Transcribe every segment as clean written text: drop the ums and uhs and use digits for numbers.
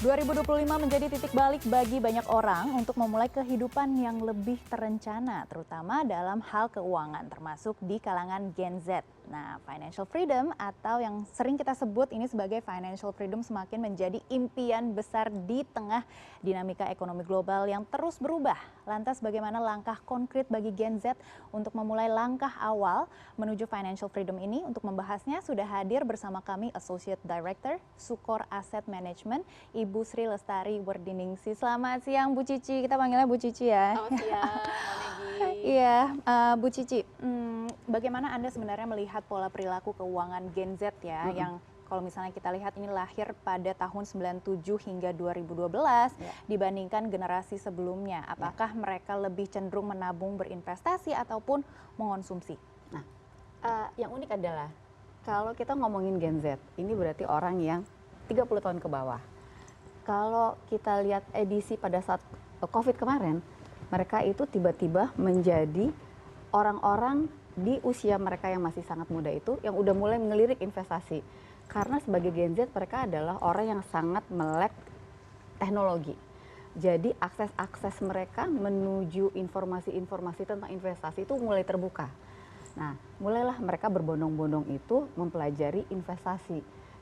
2025 menjadi titik balik bagi banyak orang untuk memulai kehidupan yang lebih terencana, terutama dalam hal keuangan, termasuk di kalangan Gen Z. Nah, financial freedom atau yang sering kita sebut ini sebagai financial freedom semakin menjadi impian besar di tengah dinamika ekonomi global yang terus berubah. Lantas bagaimana langkah konkret bagi Gen Z untuk memulai langkah awal menuju financial freedom ini? Untuk membahasnya sudah hadir bersama kami Associate Director Sukor Asset Management, Ibu Sri Lestari Werdiningsih. Selamat siang Bu Cici, kita panggilnya Bu Cici ya. Selamat siang, Megi. Iya, Bu Cici, bagaimana Anda sebenarnya melihat pola perilaku keuangan Gen Z ya, yang kalau misalnya kita lihat ini lahir pada tahun 97 hingga 2012 dibandingkan generasi sebelumnya. Apakah mereka lebih cenderung menabung, berinvestasi ataupun mengonsumsi? Nah, yang unik adalah kalau kita ngomongin Gen Z, ini berarti orang yang 30 tahun ke bawah. Kalau kita lihat edisi pada saat COVID kemarin, mereka itu tiba-tiba menjadi orang-orang di usia mereka yang masih sangat muda itu yang udah mulai ngelirik investasi. Karena sebagai Gen Z mereka adalah orang yang sangat melek teknologi. Jadi akses-akses mereka menuju informasi-informasi tentang investasi itu mulai terbuka. Nah, mulailah mereka berbondong-bondong itu mempelajari investasi.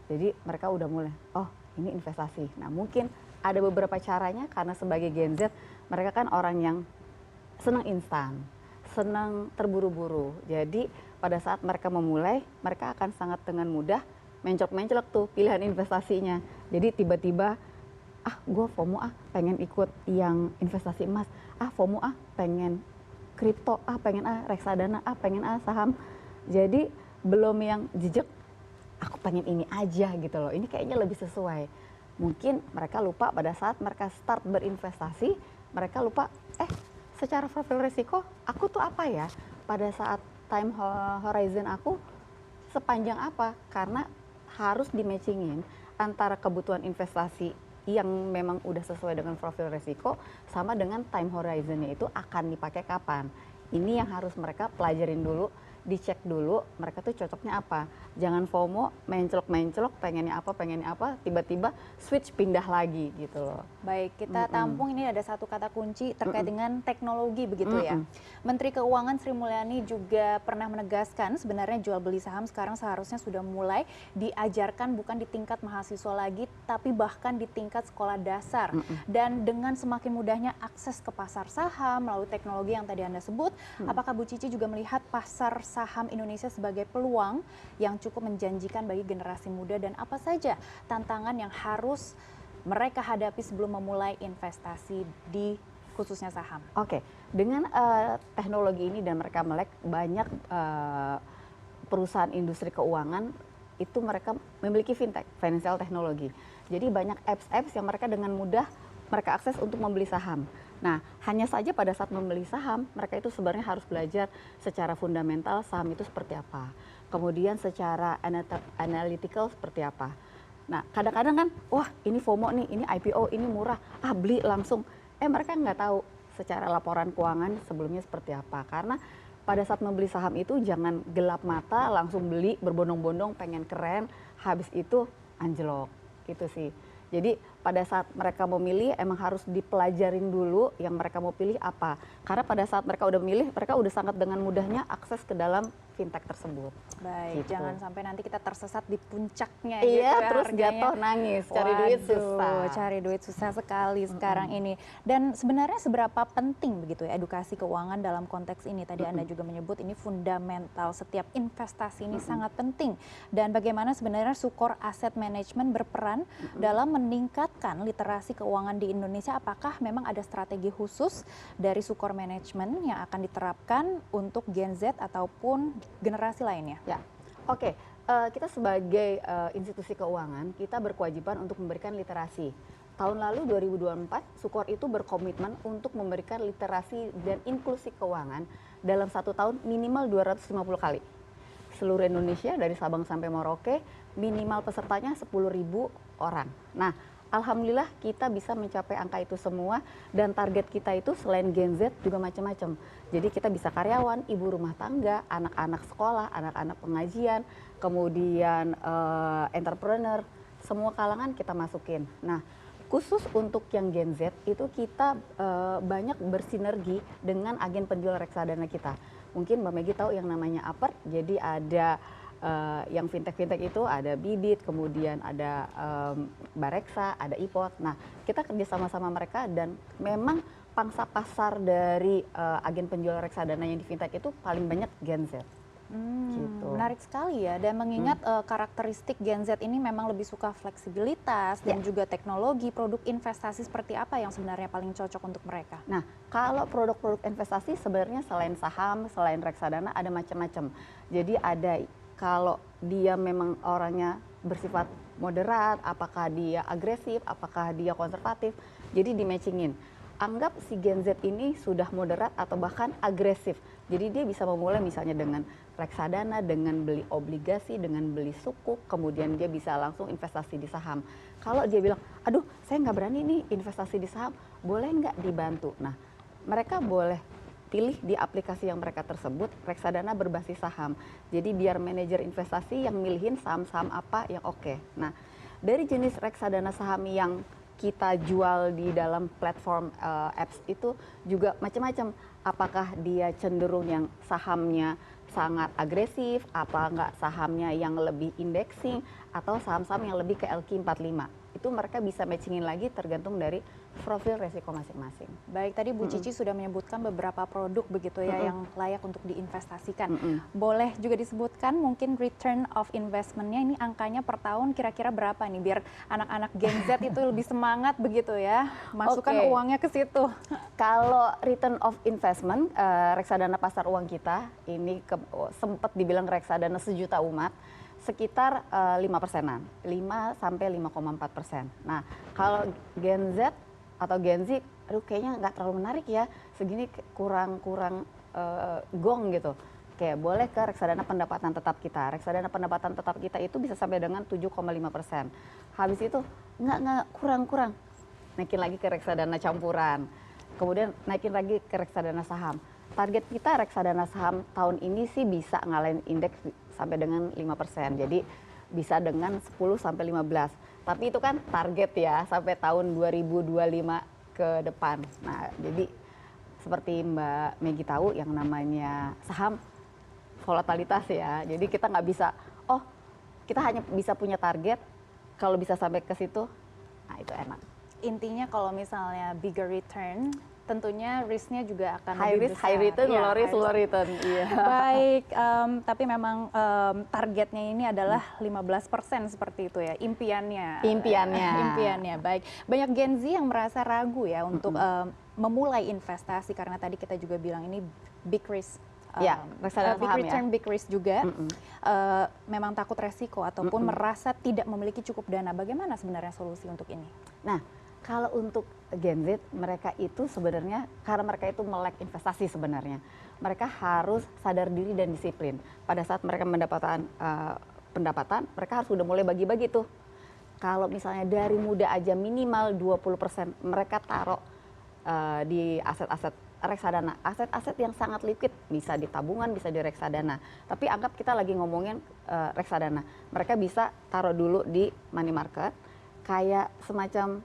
Jadi mereka udah mulai, oh ini investasi. Nah mungkin ada beberapa caranya karena sebagai Gen Z mereka kan orang yang senang instan, senang terburu-buru. Jadi pada saat mereka memulai, mereka akan sangat dengan mudah menclok-menclok tuh pilihan investasinya. Jadi tiba-tiba, gue FOMO pengen ikut yang investasi emas, FOMO pengen kripto, pengen reksadana, pengen saham. Jadi belum yang jejak, aku pengen ini aja gitu loh, ini kayaknya lebih sesuai. Mungkin mereka lupa pada saat mereka start berinvestasi, mereka lupa, secara profil risiko, aku tuh apa ya? Pada saat time horizon aku sepanjang apa? Karena harus di-matchingin antara kebutuhan investasi yang memang udah sesuai dengan profil risiko sama dengan time horizonnya itu akan dipakai kapan. Ini yang harus mereka pelajarin dulu, dicek dulu mereka tuh cocoknya apa. Jangan FOMO, menclok-menclok, pengennya apa, tiba-tiba switch pindah lagi gitu loh. Baik, kita tampung ini ada satu kata kunci terkait dengan teknologi begitu ya. Menteri Keuangan Sri Mulyani juga pernah menegaskan sebenarnya jual beli saham sekarang seharusnya sudah mulai diajarkan bukan di tingkat mahasiswa lagi, tapi bahkan di tingkat sekolah dasar. Dan dengan semakin mudahnya akses ke pasar saham melalui teknologi yang tadi Anda sebut, apakah Bu Cici juga melihat pasar saham Indonesia sebagai peluang yang cukup menjanjikan bagi generasi muda, dan apa saja tantangan yang harus mereka hadapi sebelum memulai investasi di khususnya saham? Oke, dengan teknologi ini dan mereka melek banyak perusahaan industri keuangan itu mereka memiliki fintech, financial technology. Jadi banyak apps-apps yang mereka dengan mudah mereka akses untuk membeli saham. Nah, hanya saja pada saat membeli saham, mereka itu sebenarnya harus belajar secara fundamental saham itu seperti apa. Kemudian secara analytical seperti apa. Nah, kadang-kadang kan, wah ini FOMO nih, ini IPO, ini murah, beli langsung. Mereka nggak tahu secara laporan keuangan sebelumnya seperti apa. Karena pada saat membeli saham itu jangan gelap mata, langsung beli, berbondong-bondong, pengen keren, habis itu anjlok, gitu sih. Jadi pada saat mereka memilih emang harus dipelajarin dulu yang mereka mau pilih apa. Karena pada saat mereka udah memilih, mereka udah sangat dengan mudahnya akses ke dalam fintech tersebut. Baik, gitu. Jangan sampai nanti kita tersesat di puncaknya gitu ya, terus harganya. Jatuh nangis, cari duit susah. Cari duit susah sekali sekarang ini. Dan sebenarnya seberapa penting begitu ya edukasi keuangan dalam konteks ini? Tadi Anda juga menyebut ini fundamental, setiap investasi ini sangat penting. Dan bagaimana sebenarnya Sukor Asset Management berperan dalam meningkatkan literasi keuangan di Indonesia? Apakah memang ada strategi khusus dari Sukor Management yang akan diterapkan untuk Gen Z ataupun generasi lainnya? Ya, oke. Kita sebagai institusi keuangan, kita berkewajiban untuk memberikan literasi. Tahun lalu 2024, Sukor itu berkomitmen untuk memberikan literasi dan inklusi keuangan dalam 1 tahun minimal 250 kali. Seluruh Indonesia dari Sabang sampai Merauke, minimal pesertanya 10.000 orang. Nah, alhamdulillah kita bisa mencapai angka itu semua, dan target kita itu selain Gen Z juga macam-macam. Jadi kita bisa karyawan, ibu rumah tangga, anak-anak sekolah, anak-anak pengajian, kemudian entrepreneur, semua kalangan kita masukin. Nah, khusus untuk yang Gen Z itu kita banyak bersinergi dengan agen penjual reksadana kita. Mungkin Mbak Meggy tahu yang namanya Upper, jadi ada yang fintech-fintech itu ada Bibit, kemudian ada Bareksa, ada iPod. Nah, kita kerja sama-sama mereka dan memang pangsa pasar dari agen penjual reksadana yang di fintech itu paling banyak Gen Z. Gitu. Menarik sekali ya, dan mengingat karakteristik Gen Z ini memang lebih suka fleksibilitas dan juga teknologi, produk investasi seperti apa yang sebenarnya paling cocok untuk mereka? Nah, kalau produk-produk investasi sebenarnya selain saham, selain reksadana ada macam-macam. Jadi ada kalau dia memang orangnya bersifat moderat, apakah dia agresif, apakah dia konservatif, jadi di-matchingin. Anggap si Gen Z ini sudah moderat atau bahkan agresif. Jadi dia bisa memulai misalnya dengan reksadana, dengan beli obligasi, dengan beli sukuk, kemudian dia bisa langsung investasi di saham. Kalau dia bilang, aduh saya nggak berani nih investasi di saham, boleh nggak dibantu? Nah, mereka boleh pilih di aplikasi yang mereka tersebut reksadana berbasis saham. Jadi biar manajer investasi yang milihin saham-saham apa yang oke. Nah, dari jenis reksadana saham yang kita jual di dalam platform apps itu juga macam-macam. Apakah dia cenderung yang sahamnya sangat agresif, apa enggak sahamnya yang lebih indexing, atau saham-saham yang lebih ke LQ45. Itu mereka bisa matchingin lagi tergantung dari profil resiko masing-masing. Baik, tadi Bu Cici sudah menyebutkan beberapa produk begitu ya yang layak untuk diinvestasikan. Boleh juga disebutkan mungkin return of investment-nya ini angkanya per tahun kira-kira berapa nih biar anak-anak Gen Z itu lebih semangat begitu ya, masukkan uangnya ke situ. Kalau return of investment, reksadana pasar uang kita ini sempat dibilang reksadana sejuta umat, sekitar 5%-an, 5 sampai 5,4%. Nah, kalau Gen Z atau Gen Z, aduh kayaknya nggak terlalu menarik ya, segini kurang gong gitu. Kayak boleh ke reksadana pendapatan tetap kita. Reksadana pendapatan tetap kita itu bisa sampai dengan 7,5%. Habis itu nggak kurang. Naikin lagi ke reksadana campuran. Kemudian naikin lagi ke reksadana saham. Target kita reksadana saham tahun ini sih bisa ngalahin indeks sampai dengan 5%. Jadi bisa dengan 10 sampai 15. Tapi itu kan target ya sampai tahun 2025 ke depan. Nah, jadi seperti Mbak Meggy tahu yang namanya saham volatilitas ya. Jadi kita nggak bisa, kita hanya bisa punya target, kalau bisa sampai ke situ, nah itu enak. Intinya kalau misalnya bigger return, tentunya risk-nya juga akan high lebih risk, besar. high return, Ya, low risk, low return. Iya. Baik, tapi memang targetnya ini adalah 15% seperti itu ya, impiannya. Impiannya, baik. Banyak Gen Z yang merasa ragu ya untuk memulai investasi karena tadi kita juga bilang ini big risk. Big return, big risk juga. Memang takut resiko ataupun merasa tidak memiliki cukup dana. Bagaimana sebenarnya solusi untuk ini? Nah, kalau untuk Gen Z, mereka itu sebenarnya, karena mereka itu melek investasi sebenarnya. Mereka harus sadar diri dan disiplin. Pada saat mereka mendapatkan pendapatan, mereka harus sudah mulai bagi-bagi tuh. Kalau misalnya dari muda aja minimal 20% mereka taruh di aset-aset reksadana. Aset-aset yang sangat liquid, bisa di tabungan, bisa di reksadana. Tapi anggap kita lagi ngomongin reksadana. Mereka bisa taruh dulu di money market, kayak semacam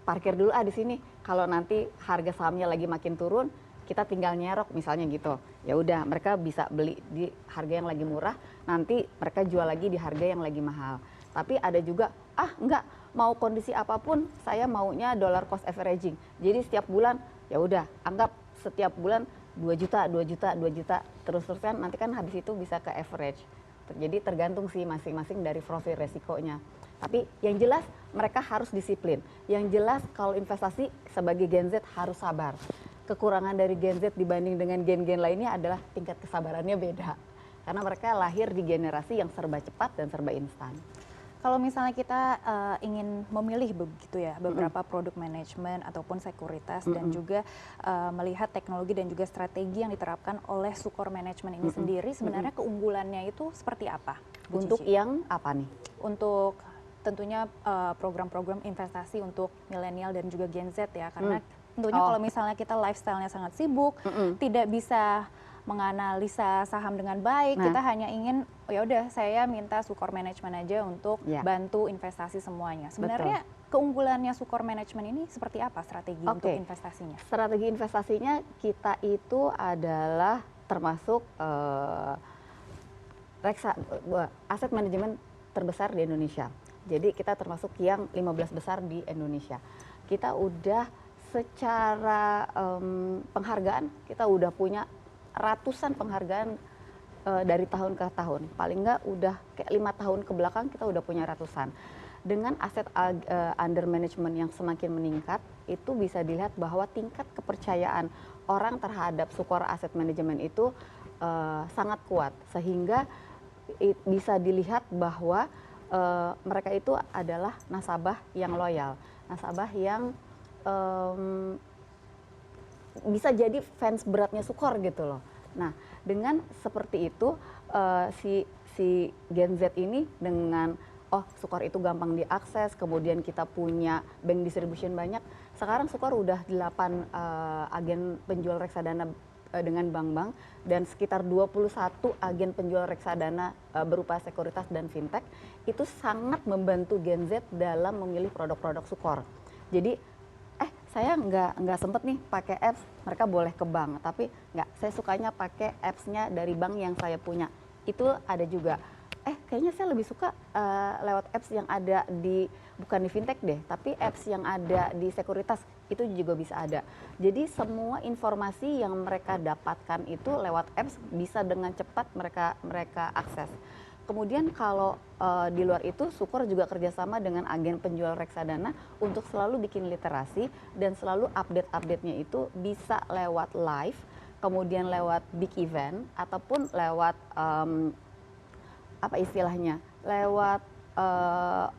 parkir dulu di sini. Kalau nanti harga sahamnya lagi makin turun, kita tinggal nyerok misalnya gitu. Ya udah, mereka bisa beli di harga yang lagi murah, nanti mereka jual lagi di harga yang lagi mahal. Tapi ada juga, enggak, mau kondisi apapun saya maunya dollar cost averaging. Jadi setiap bulan ya udah, anggap setiap bulan 2 juta terus-terusan, nanti kan habis itu bisa ke average. Jadi tergantung sih masing-masing dari profil resikonya. Tapi yang jelas mereka harus disiplin. Yang jelas kalau investasi sebagai Gen Z harus sabar. Kekurangan dari Gen Z dibanding dengan gen-gen lainnya adalah tingkat kesabarannya beda. Karena mereka lahir di generasi yang serba cepat dan serba instan. Kalau misalnya kita ingin memilih begitu ya beberapa produk manajemen ataupun sekuritas dan juga melihat teknologi dan juga strategi yang diterapkan oleh Sukor Management ini sendiri, sebenarnya keunggulannya itu seperti apa? Untuk yang apa nih? Untuk tentunya program-program investasi untuk milenial dan juga Gen Z ya, karena tentunya kalau misalnya kita lifestyle-nya sangat sibuk, tidak bisa menganalisa saham dengan baik, Nah. kita hanya ingin oh ya udah saya minta Sukor Management aja untuk Ya. bantu investasi semuanya. Sebenarnya keunggulannya Sukor Management ini seperti apa strategi untuk investasinya? Strategi investasinya kita itu adalah termasuk aset manajemen terbesar di Indonesia. Jadi kita termasuk yang 15 besar di Indonesia. Kita udah secara penghargaan, kita udah punya ratusan penghargaan dari tahun ke tahun. Paling nggak udah kayak 5 tahun ke belakang kita udah punya ratusan. Dengan aset under management yang semakin meningkat, itu bisa dilihat bahwa tingkat kepercayaan orang terhadap Sukor Asset Management itu sangat kuat, sehingga bisa dilihat bahwa mereka itu adalah nasabah yang loyal, nasabah yang bisa jadi fans beratnya Sukor gitu loh. Nah, dengan seperti itu si Gen Z ini dengan Sukor itu gampang diakses, kemudian kita punya bank distribution banyak. Sekarang Sukor udah 8 agen penjual reksadana dengan bank-bank dan sekitar 21 agen penjual reksadana berupa sekuritas dan fintech. Itu sangat membantu Gen Z dalam memilih produk-produk Sukor. Jadi saya nggak sempet nih pakai apps, mereka boleh ke bank, tapi nggak, saya sukanya pakai appsnya dari bank yang saya punya. Itu ada juga. Kayaknya saya lebih suka lewat apps yang ada bukan di fintech deh, tapi apps yang ada di sekuritas, itu juga bisa ada. Jadi semua informasi yang mereka dapatkan itu lewat apps bisa dengan cepat mereka akses. Kemudian kalau di luar itu Sukor juga kerjasama dengan agen penjual reksadana untuk selalu bikin literasi dan selalu update-update-nya itu bisa lewat live, kemudian lewat big event ataupun lewat apa istilahnya, lewat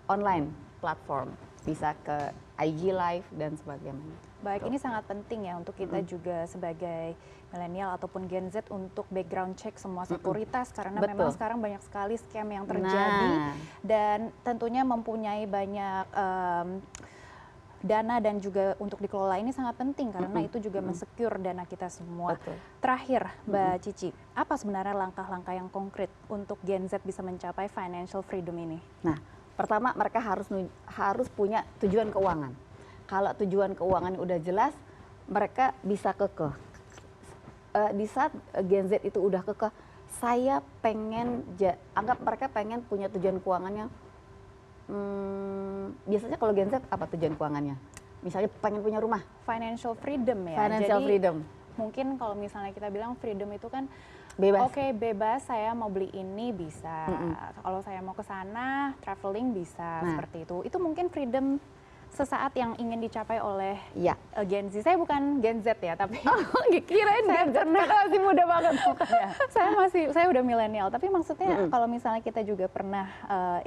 online platform, bisa ke IG Live dan sebagainya. Baik, ini sangat penting ya untuk kita juga sebagai milenial ataupun Gen Z untuk background check semua sekuritas karena memang sekarang banyak sekali scam yang terjadi dan tentunya mempunyai banyak dana dan juga untuk dikelola ini sangat penting karena itu juga mensecure dana kita semua. Terakhir, Mbak Cici, apa sebenarnya langkah-langkah yang konkret untuk Gen Z bisa mencapai financial freedom ini? Nah, pertama mereka harus punya tujuan keuangan. Kalau tujuan keuangan udah jelas, mereka bisa kekeh. Di saat Gen Z itu udah kekeh, saya pengen, anggap mereka pengen punya tujuan keuangan yang biasanya kalau Gen Z apa tujuan keuangannya? Misalnya pengen punya rumah. Financial freedom ya. Financial freedom. Mungkin kalau misalnya kita bilang freedom itu kan bebas. Oke, bebas, saya mau beli ini bisa. Kalau saya mau ke sana, traveling bisa, seperti itu. Itu mungkin freedom sesaat yang ingin dicapai oleh Gen Z. Saya bukan Gen Z ya, tapi kirain Gen Z masih muda banget. saya udah milenial, tapi maksudnya kalau misalnya kita juga pernah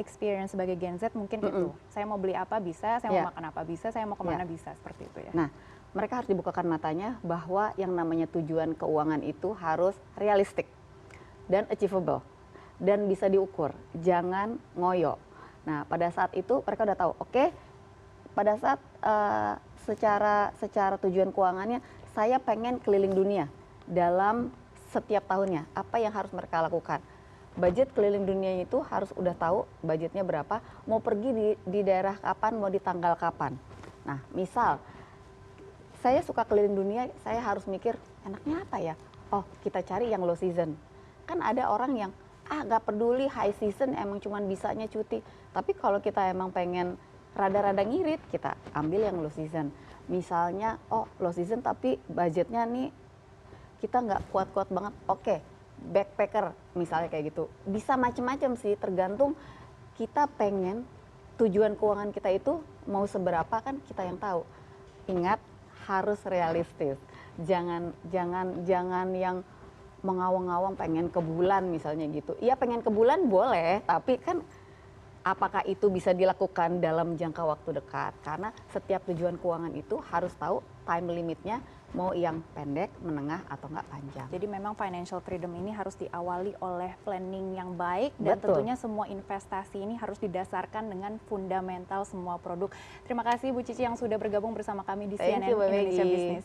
experience sebagai Gen Z mungkin gitu. Saya mau beli apa bisa, saya mau makan apa bisa, saya mau kemana bisa, seperti itu ya. Nah, mereka harus dibukakan matanya bahwa yang namanya tujuan keuangan itu harus realistik dan achievable dan bisa diukur, jangan ngoyo. Nah, pada saat itu mereka udah tahu, pada saat secara tujuan keuangannya, saya pengen keliling dunia dalam setiap tahunnya. Apa yang harus mereka lakukan? Budget keliling dunia itu harus udah tahu budgetnya berapa, mau pergi di daerah kapan, mau di tanggal kapan. Nah, misal saya suka keliling dunia, saya harus mikir enaknya apa ya? Kita cari yang low season. Kan ada orang yang nggak peduli high season, emang cuman bisanya cuti. Tapi kalau kita emang pengen rada-rada ngirit, kita ambil yang low season. Misalnya, low season tapi budgetnya nih kita nggak kuat-kuat banget. Backpacker misalnya kayak gitu. Bisa macam-macam sih, tergantung kita pengen tujuan keuangan kita itu mau seberapa kan kita yang tahu. Ingat, harus realistis. Jangan yang mengawang-awang pengen ke bulan misalnya gitu. Iya pengen ke bulan boleh, tapi kan apakah itu bisa dilakukan dalam jangka waktu dekat? Karena setiap tujuan keuangan itu harus tahu time limitnya, mau yang pendek, menengah, atau nggak panjang. Jadi memang financial freedom ini harus diawali oleh planning yang baik dan tentunya semua investasi ini harus didasarkan dengan fundamental semua produk. Terima kasih Bu Cici yang sudah bergabung bersama kami di CNN Indonesia Business.